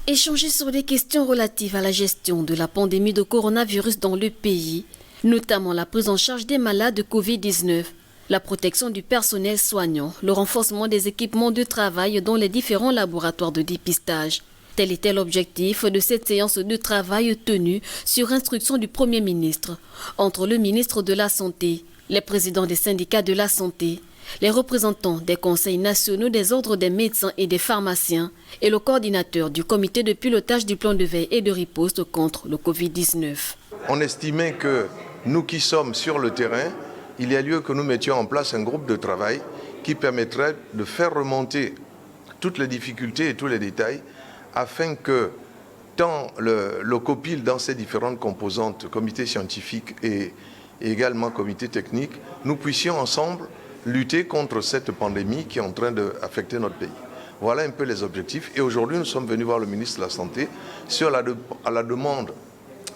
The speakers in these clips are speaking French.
Échanger sur des questions relatives à la gestion de la pandémie de coronavirus dans le pays, notamment la prise en charge des malades de Covid-19, la protection du personnel soignant, le renforcement des équipements de travail dans les différents laboratoires de dépistage. Tel était l'objectif de cette séance de travail tenue sur instruction du Premier ministre entre le ministre de la Santé, les présidents des syndicats de la santé, les représentants des conseils nationaux des ordres des médecins et des pharmaciens et le coordinateur du comité de pilotage du plan de veille et de riposte contre le Covid-19. On estimait que nous qui sommes sur le terrain, il y a lieu que nous mettions en place un groupe de travail qui permettrait de faire remonter toutes les difficultés et tous les détails afin que tant le COPIL dans ses différentes composantes, comité scientifique et également comité technique, nous puissions ensemble lutter contre cette pandémie qui est en train d'affecter notre pays. Voilà un peu les objectifs. Et aujourd'hui, nous sommes venus voir le ministre de la Santé à la demande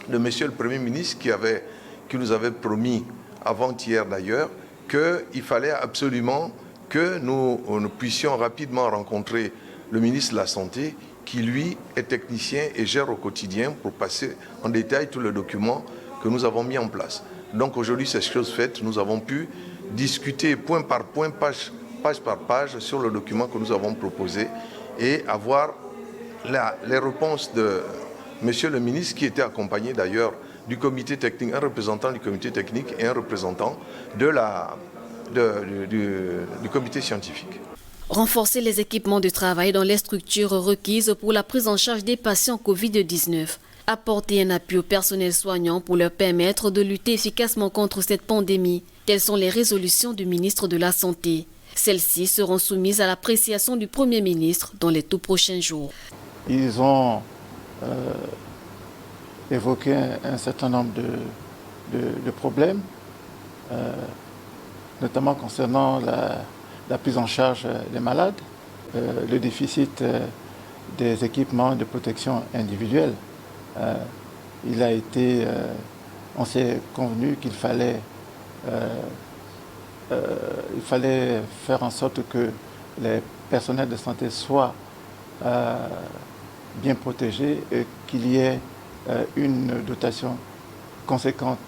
de Monsieur le Premier ministre qui nous avait promis, avant-hier d'ailleurs, qu'il fallait absolument que nous puissions rapidement rencontrer le ministre de la Santé qui, lui, est technicien et gère au quotidien pour passer en détail tous les documents que nous avons mis en place. Donc aujourd'hui, c'est chose faite. Nous avons pu discuter point par point, page par page sur le document que nous avons proposé et avoir les réponses de Monsieur le ministre qui était accompagné d'ailleurs du comité technique, un représentant du comité technique et un représentant du comité scientifique. Renforcer les équipements de travail dans les structures requises pour la prise en charge des patients Covid-19. Apporter un appui au personnel soignant pour leur permettre de lutter efficacement contre cette pandémie. Telles sont les résolutions du ministre de la Santé. Celles-ci seront soumises à l'appréciation du Premier ministre dans les tout prochains jours. Ils ont évoqué un certain nombre de problèmes, notamment concernant la prise en charge des malades, le déficit des équipements de protection individuelle. On s'est convenu qu'il fallait faire en sorte que les personnels de santé soient bien protégés et qu'il y ait une dotation conséquente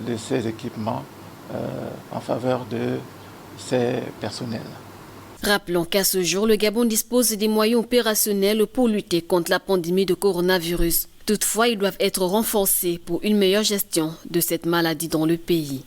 de ces équipements en faveur de ces personnels. Rappelons qu'à ce jour, le Gabon dispose des moyens opérationnels pour lutter contre la pandémie de coronavirus. Toutefois, ils doivent être renforcés pour une meilleure gestion de cette maladie dans le pays.